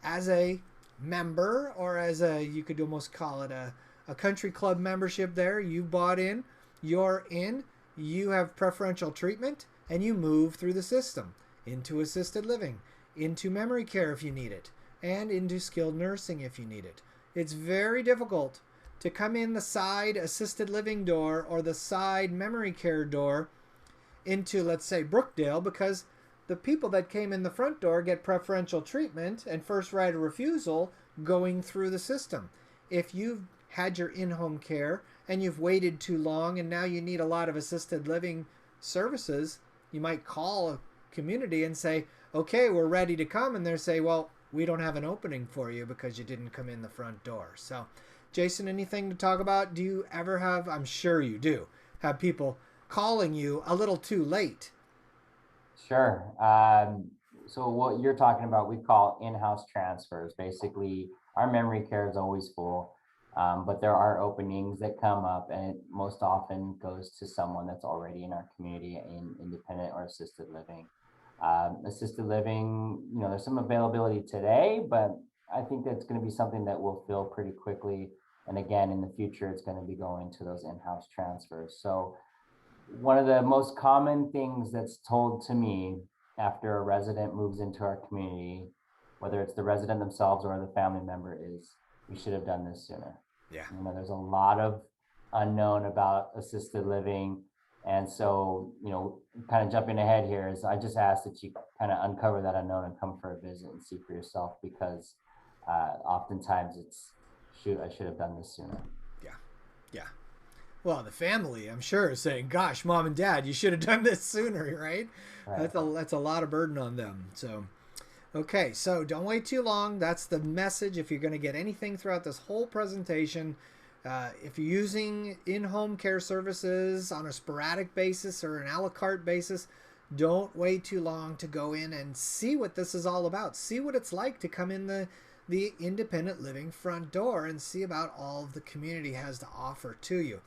as a member, or you could almost call it a country club membership there, you bought in, you're in, you have preferential treatment, and you move through the system into assisted living, into memory care if you need it, and into skilled nursing if you need it. It's very difficult to come in the side assisted living door or the side memory care door into, let's say, Brookdale, because the people that came in the front door get preferential treatment and first right of refusal going through the system. If you've had your in-home care and you've waited too long and now you need a lot of assisted living services, you might call a community and say, okay, we're ready to come. And they say, well, we don't have an opening for you because you didn't come in the front door. So, Jason, anything to talk about? Do you ever have, I'm sure you do, have people calling you a little too late? Sure. So what you're talking about, we call in-house transfers. Basically, our memory care is always full, but there are openings that come up, and it most often goes to someone that's already in our community in independent or assisted living. Assisted living, there's some availability today, but I think that's going to be something that will fill pretty quickly. And again, in the future, it's going to be going to those in-house transfers. So one of the most common things that's told to me after a resident moves into our community, whether it's the resident themselves or the family member, is we should have done this sooner. Yeah. There's a lot of unknown about assisted living. And so, kind of jumping ahead here, is I just ask that you kind of uncover that unknown and come for a visit and see for yourself, because oftentimes it's, shoot, I should have done this sooner. Yeah. Yeah. Well, the family, I'm sure, is saying, gosh, mom and dad, you should have done this sooner, right? That's a lot of burden on them. So, okay, so don't wait too long. That's the message. If you're going to get anything throughout this whole presentation, if you're using in-home care services on a sporadic basis or an a la carte basis, don't wait too long to go in and see what this is all about. See what it's like to come in the independent living front door and see about all the community has to offer to you.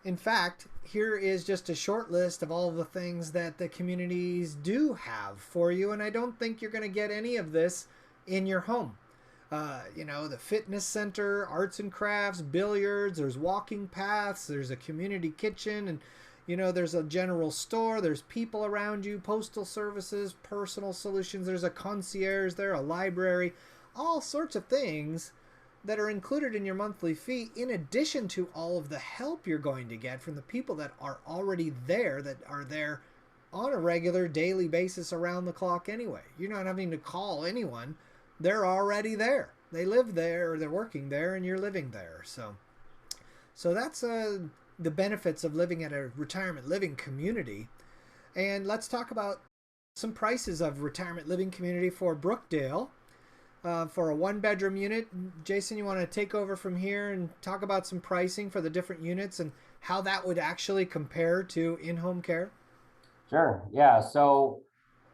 In fact, here is just a short list of all the things that the communities do have for you, and I don't think you're going to get any of this in your home. The fitness center, arts and crafts, billiards, there's walking paths, there's a community kitchen, and there's a general store, there's people around you, postal services, personal solutions, there's a concierge there, a library, all sorts of things that are included in your monthly fee, in addition to all of the help you're going to get from the people that are already there, that are there on a regular daily basis around the clock anyway. You're not having to call anyone. They're already there. They live there, or they're working there, and you're living there. So that's the benefits of living at a retirement living community. And let's talk about some prices of retirement living community for Brookdale. For a one-bedroom unit, Jason, you want to take over from here and talk about some pricing for the different units and how that would actually compare to in-home care? Sure. Yeah. So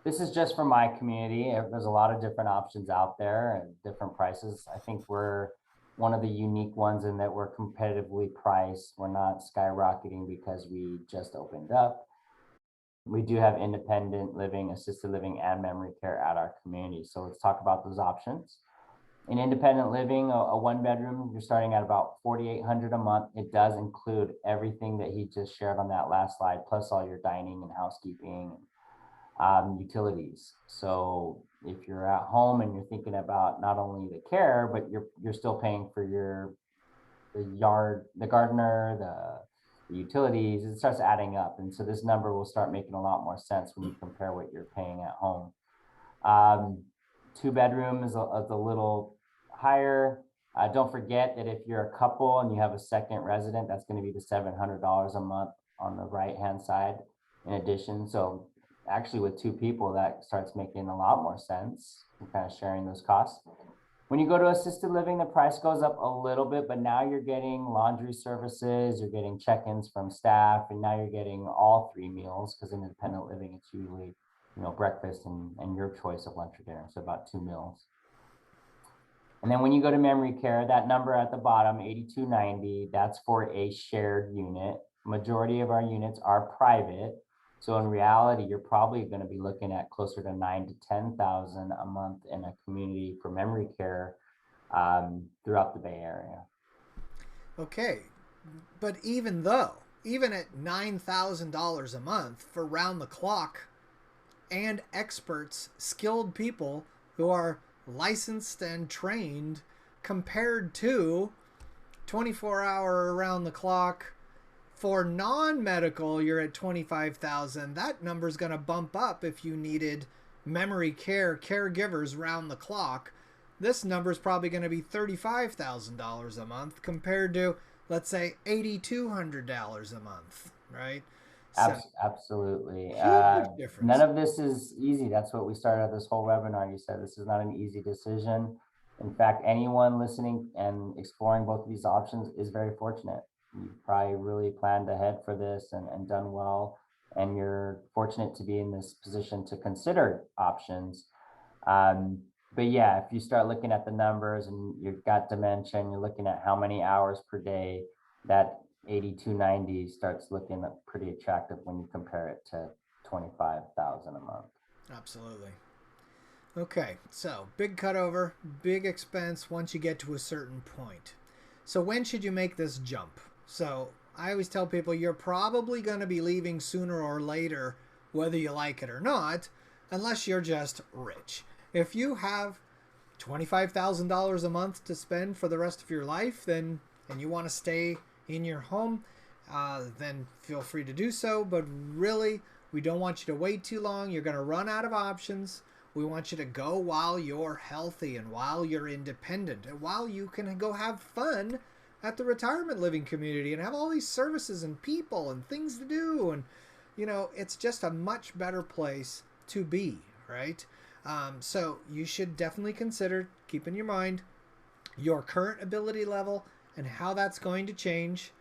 this is just for my community. There's a lot of different options out there and different prices. I think we're one of the unique ones in that we're competitively priced. We're not skyrocketing because we just opened up. We do have independent living, assisted living, and memory care at our community. So let's talk about those options. In independent living, a one bedroom, you're starting at about $4,800 a month. It does include everything that he just shared on that last slide, plus all your dining and housekeeping, utilities. So if you're at home and you're thinking about not only the care, but you're still paying for the yard, the gardener, the utilities, it starts adding up. And so this number will start making a lot more sense when you compare what you're paying at home. Two bedroom is a little higher. Don't forget that if you're a couple and you have a second resident, that's going to be the $700 a month on the right hand side in addition. So actually with two people, that starts making a lot more sense, kind of sharing those costs. When you go to assisted living, the price goes up a little bit, but now you're getting laundry services, you're getting check-ins from staff, and now you're getting all 3 meals, because in independent living, it's usually, breakfast and your choice of lunch or dinner. So about 2 meals. And then when you go to memory care, that number at the bottom, $8,290, that's for a shared unit. Majority of our units are private. So in reality, you're probably going to be looking at closer to $9,000 to $10,000 a month in a community for memory care throughout the Bay Area. Okay, but even at $9,000 a month for round the clock and experts, skilled people who are licensed and trained, compared to 24-hour around the clock. For non-medical, you're at 25,000. That number's going to bump up if you needed memory care, caregivers round the clock. This number is probably going to be $35,000 a month compared to, let's say, $8,200 a month, right? So, absolutely. Huge difference. None of this is easy. That's what we started this whole webinar. You said this is not an easy decision. In fact, anyone listening and exploring both of these options is very fortunate. You've probably really planned ahead for this and done well, and you're fortunate to be in this position to consider options. But yeah, if you start looking at the numbers and you've got dementia and you're looking at how many hours per day, that 8,290 starts looking pretty attractive when you compare it to 25,000 a month. Absolutely. Okay, so big cutover, big expense once you get to a certain point. So when should you make this jump? So I always tell people you're probably going to be leaving sooner or later, whether you like it or not, unless you're just rich. If you have $25,000 a month to spend for the rest of your life, and you want to stay in your home, then feel free to do so. But really, we don't want you to wait too long. You're going to run out of options. We want you to go while you're healthy and while you're independent and while you can go have fun at the retirement living community and have all these services and people and things to do. And, it's just a much better place to be, right? So you should definitely consider keeping in your mind your current ability level and how that's going to change,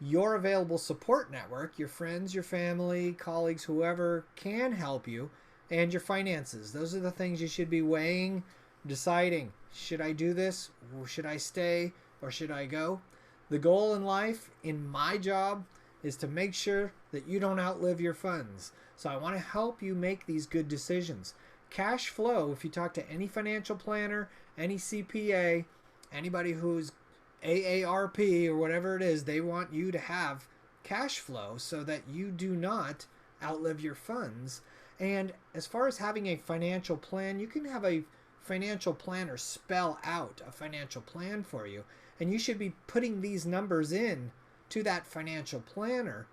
your available support network, your friends, your family, colleagues, whoever can help you, and your finances. Those are the things you should be weighing, deciding, should I do this? Should I stay? Or should I go? The goal in life, in my job, is to make sure that you don't outlive your funds. So I want to help you make these good decisions. Cash flow, if you talk to any financial planner, any CPA, anybody who's AARP or whatever it is, they want you to have cash flow so that you do not outlive your funds. And as far as having a financial plan, you can have a financial planner spell out a financial plan for you. And you should be putting these numbers in to that financial planner.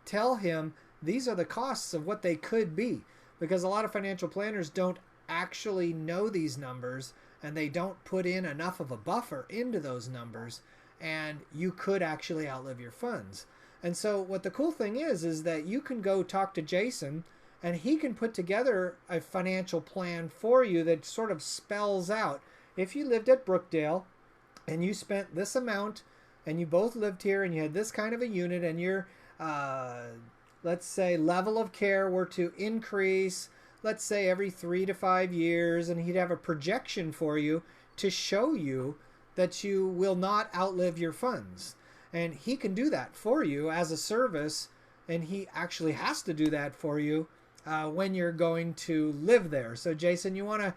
Tell him these are the costs of what they could be. Because a lot of financial planners don't actually know these numbers and they don't put in enough of a buffer into those numbers, and you could actually outlive your funds. And so what the cool thing is that you can go talk to Jason and he can put together a financial plan for you that sort of spells out, if you lived at Brookdale and you spent this amount and you both lived here and you had this kind of a unit and your let's say, level of care were to increase, let's say, every 3 to 5 years, and he'd have a projection for you to show you that you will not outlive your funds. And he can do that for you as a service, and he actually has to do that for you when you're going to live there. So, Jason, you want to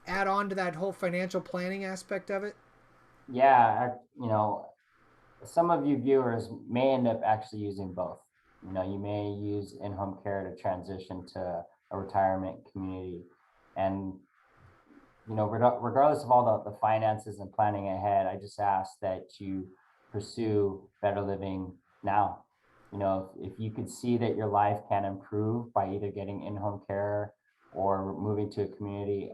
add on to that whole financial planning aspect of it? Yeah, some of you viewers may end up actually using both. You may use in-home care to transition to a retirement community. And, regardless of all the finances and planning ahead, I just ask that you pursue better living now. If you could see that your life can improve by either getting in-home care or moving to a community,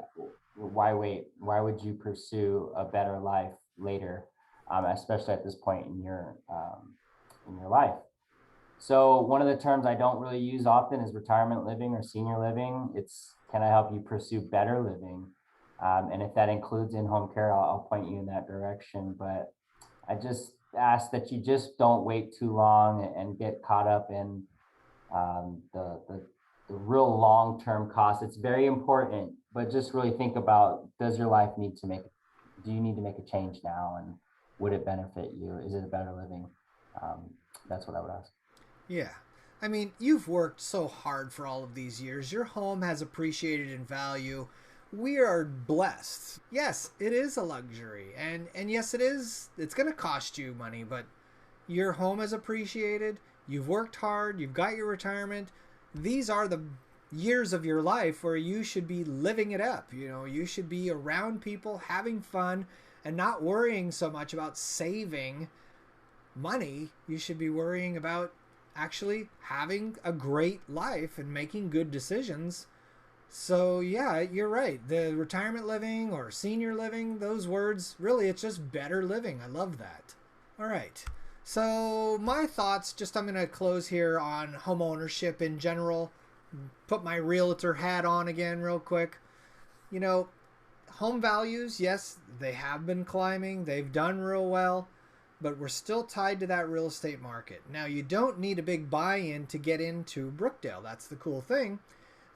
why wait? Why would you pursue a better life later? Especially at this point in your life. So one of the terms I don't really use often is retirement living or senior living. It's, can I help you pursue better living? And if that includes in-home care, I'll point you in that direction. But I just ask that you just don't wait too long and get caught up in the real long-term costs. It's very important, but just really think about, do you need to make a change now? And would it benefit you? Is it a better living? That's what I would ask. Yeah. I mean, you've worked so hard for all of these years. Your home has appreciated in value. We are blessed. Yes, it is a luxury. And yes, it is. It's going to cost you money, but your home has appreciated. You've worked hard. You've got your retirement. These are the years of your life where you should be living it up. You should be around people, having fun, and not worrying so much about saving money. You should be worrying about actually having a great life and making good decisions. So yeah, you're right. The retirement living or senior living, those words, really, it's just better living. I love that. All right. So my thoughts, I'm going to close here on home ownership in general. Put my realtor hat on again real quick. Home values, yes, they have been climbing. They've done real well. But we're still tied to that real estate market. Now, you don't need a big buy-in to get into Brookdale. That's the cool thing.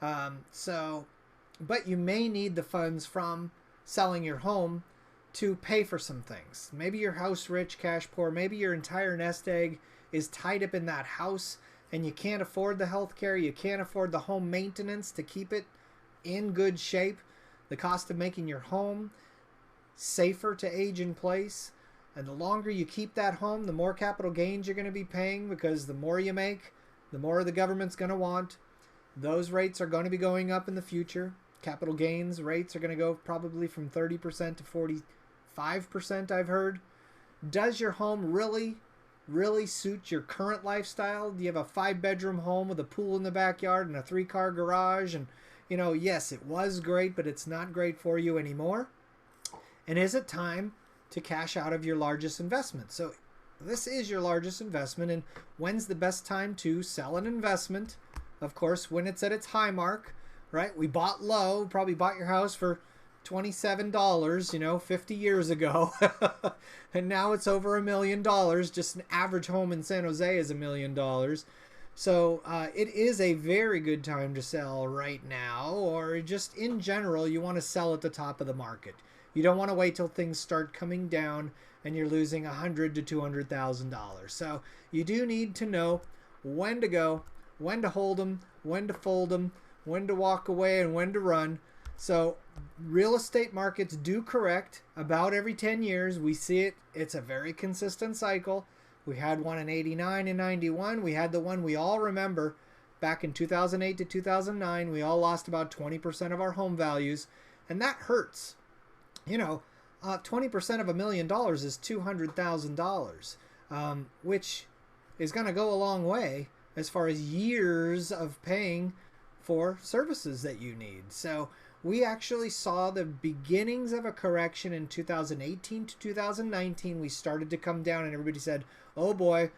But you may need the funds from selling your home to pay for some things. Maybe you're house rich, cash poor. Maybe your entire nest egg is tied up in that house and you can't afford the health care. You can't afford the home maintenance to keep it in good shape. The cost of making your home safer to age in place. And the longer you keep that home, the more capital gains you're going to be paying, because the more you make, the more the government's going to want. Those rates are going to be going up in the future. Capital gains rates are going to go probably from 30% to 45%, I've heard. Does your home really suit your current lifestyle? Do you have a 5-bedroom home with a pool in the backyard and a 3-car garage? And, yes, it was great, but it's not great for you anymore. And is it time to cash out of your largest investment? So this is your largest investment, and when's the best time to sell an investment? Of course, when it's at its high mark, right? We bought low, probably bought your house for $27, 50 years ago. And now it's over $1 million. Just an average home in San Jose is $1 million. So it is a very good time to sell right now, or just in general, you want to sell at the top of the market. You don't want to wait till things start coming down and you're losing $100,000 to $200,000. So you do need to know when to go, when to hold them, when to fold them, when to walk away, and when to run. So real estate markets do correct about every 10 years. We see it. It's a very consistent cycle. We had one in 89 and 91. We had the one we all remember back in 2008 to 2009. We all lost about 20% of our home values, and that hurts. 20% of $1 million is $200,000, which is going to go a long way as far as years of paying for services that you need. So we actually saw the beginnings of a correction in 2018 to 2019. We started to come down, and everybody said, oh boy,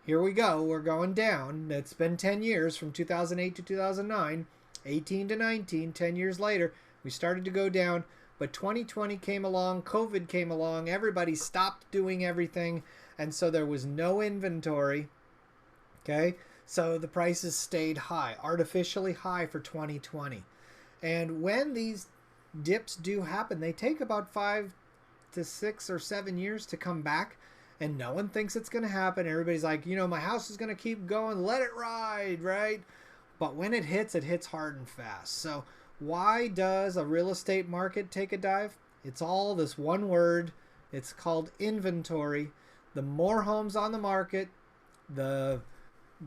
here we go, we're going down. It's been 10 years from 2008 to 2009, 18 to 19, 10 years later, we started to go down. But 2020 came along, COVID came along, everybody stopped doing everything, and so there was no inventory, okay? So the prices stayed high, artificially high for 2020. And when these dips do happen, they take about 5 to 6 or 7 years to come back. And no one thinks it's going to happen. Everybody's like, my house is going to keep going. Let it ride, right? But when it hits hard and fast. So why does a real estate market take a dive? It's all this one word. It's called inventory. The more homes on the market, the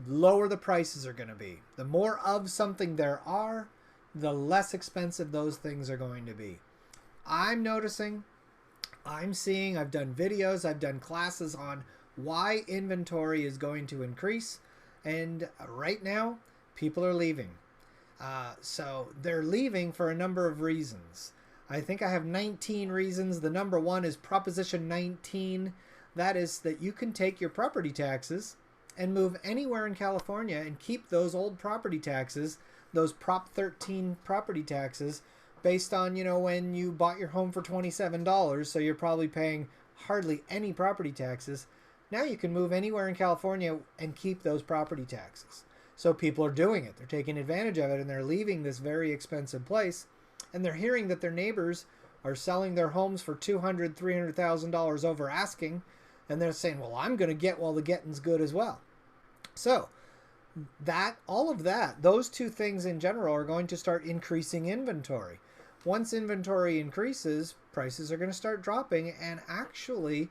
lower the prices are going to be. The more of something there are, the less expensive those things are going to be. I'm noticing, I'm seeing, I've done videos, I've done classes on why inventory is going to increase. And right now, people are leaving. So they're leaving for a number of reasons. I think I have 19 reasons. The number one is Proposition 19. That is that you can take your property taxes and move anywhere in California and keep those old property taxes, those Prop 13 property taxes, based on, when you bought your home for $27, so you're probably paying hardly any property taxes. Now you can move anywhere in California and keep those property taxes. So people are doing it. They're taking advantage of it, and they're leaving this very expensive place, and they're hearing that their neighbors are selling their homes for $200,000, $300,000 over asking, and they're saying, well, I'm going to get while the getting's good as well. So those two things in general are going to start increasing inventory. Once inventory increases, prices are going to start dropping, and actually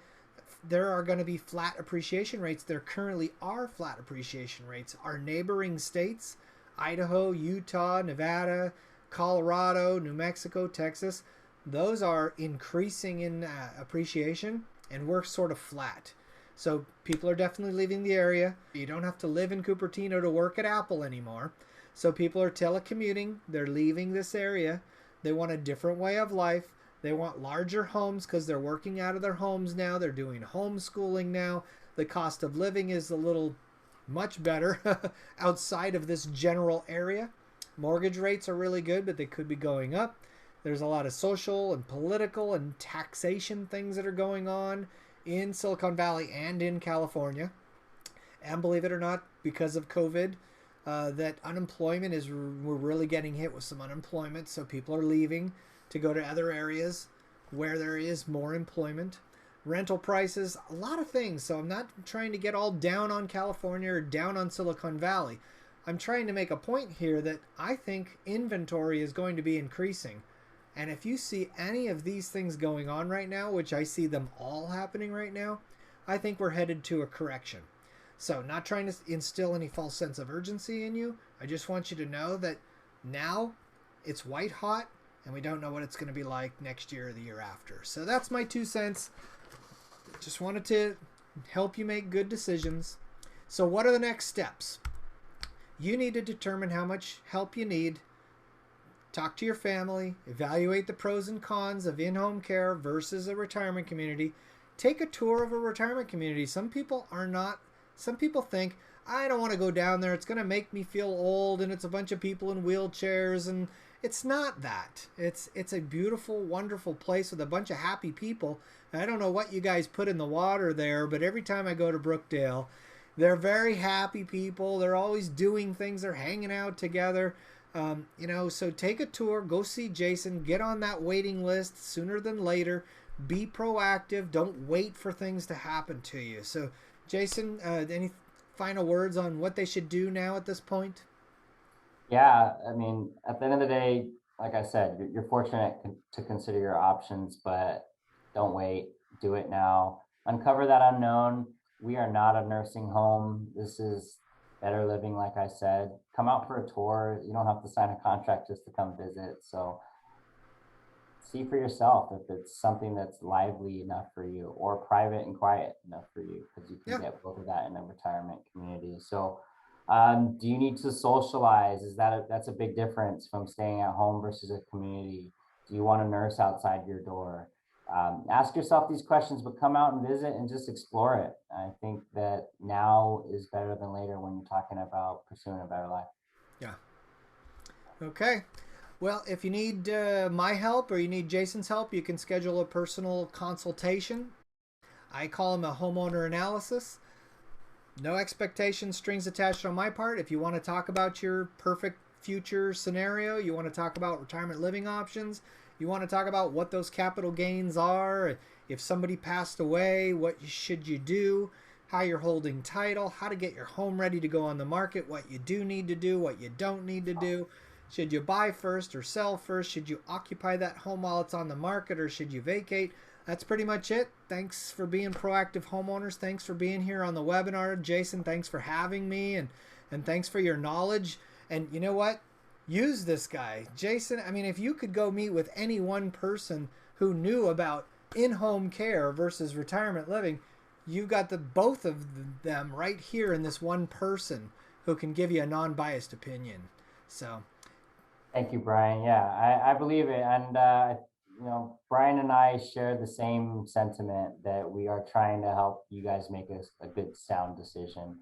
there are going to be flat appreciation rates. There currently are flat appreciation rates. Our neighboring states, Idaho, Utah, Nevada, Colorado, New Mexico, Texas, those are increasing in appreciation, and we're sort of flat. So people are definitely leaving the area. You don't have to live in Cupertino to work at Apple anymore. So people are telecommuting. They're leaving this area. They want a different way of life. They want larger homes because they're working out of their homes now. They're doing homeschooling now. The cost of living is a little much better outside of this general area. Mortgage rates are really good, but they could be going up. There's a lot of social and political and taxation things that are going on in Silicon Valley and in California. And believe it or not, because of COVID, that unemployment we're really getting hit with some unemployment. So people are leaving to go to other areas where there is more employment. Rental prices, a lot of things. So I'm not trying to get all down on California or down on Silicon Valley. I'm trying to make a point here that I think inventory is going to be increasing. And if you see any of these things going on right now, which I see them all happening right now, I think we're headed to a correction. So not trying to instill any false sense of urgency in you. I just want you to know that now it's white hot and we don't know what it's going to be like next year or the year after. So that's my 2 cents. Just wanted to help you make good decisions. So what are the next steps? You need to determine how much help you need. Talk to your family. Evaluate the pros and cons of in-home care versus a retirement community. Take a tour of a retirement community. Some people think, I don't want to go down there. It's going to make me feel old and it's a bunch of people in wheelchairs, and it's not that. It's a beautiful, wonderful place with a bunch of happy people. I don't know what you guys put in the water there, but every time I go to Brookdale, they're very happy people. They're always doing things. They're hanging out together. So take a tour, go see Jason, get on that waiting list sooner than later. Be proactive. Don't wait for things to happen to you. So Jason, any final words on what they should do now at this point? Yeah, I mean, at the end of the day, like I said, you're fortunate to consider your options, but don't wait. Do it now. Uncover that unknown. We are not a nursing home. This is better living, like I said. Come out for a tour. You don't have to sign a contract just to come visit. So see for yourself if it's something that's lively enough for you or private and quiet enough for you, because you can get both of that in a retirement community. So do you need to socialize? That's a big difference from staying at home versus a community. Do you want a nurse outside your door? Ask yourself these questions, but come out and visit and just explore it. I think that now is better than later when you're talking about pursuing a better life. Yeah. Okay. Well, if you need my help or you need Jason's help, you can schedule a personal consultation. I call them a homeowner analysis. No expectations, strings attached on my part. If you want to talk about your perfect future scenario, you want to talk about retirement living options, you want to talk about what those capital gains are, if somebody passed away, what should you do, how you're holding title, how to get your home ready to go on the market, what you do need to do, what you don't need to do. Should you buy first or sell first? Should you occupy that home while it's on the market or should you vacate? That's pretty much it. Thanks for being proactive homeowners. Thanks for being here on the webinar. Jason, thanks for having me and thanks for your knowledge. And you know what? Use this guy. Jason, I mean, if you could go meet with any one person who knew about in-home care versus retirement living, you've got the both of them right here in this one person who can give you a non-biased opinion. So Thank you, Brian. Yeah, I believe it. And, Brian and I share the same sentiment that we are trying to help you guys make a good, sound decision.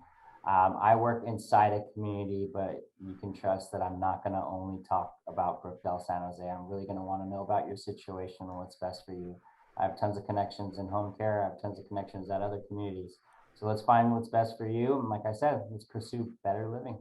I work inside a community, but you can trust that I'm not going to only talk about Brookdale San Jose. I'm really going to want to know about your situation and what's best for you. I have tons of connections in home care. I have tons of connections at other communities. So let's find what's best for you. And like I said, let's pursue better living.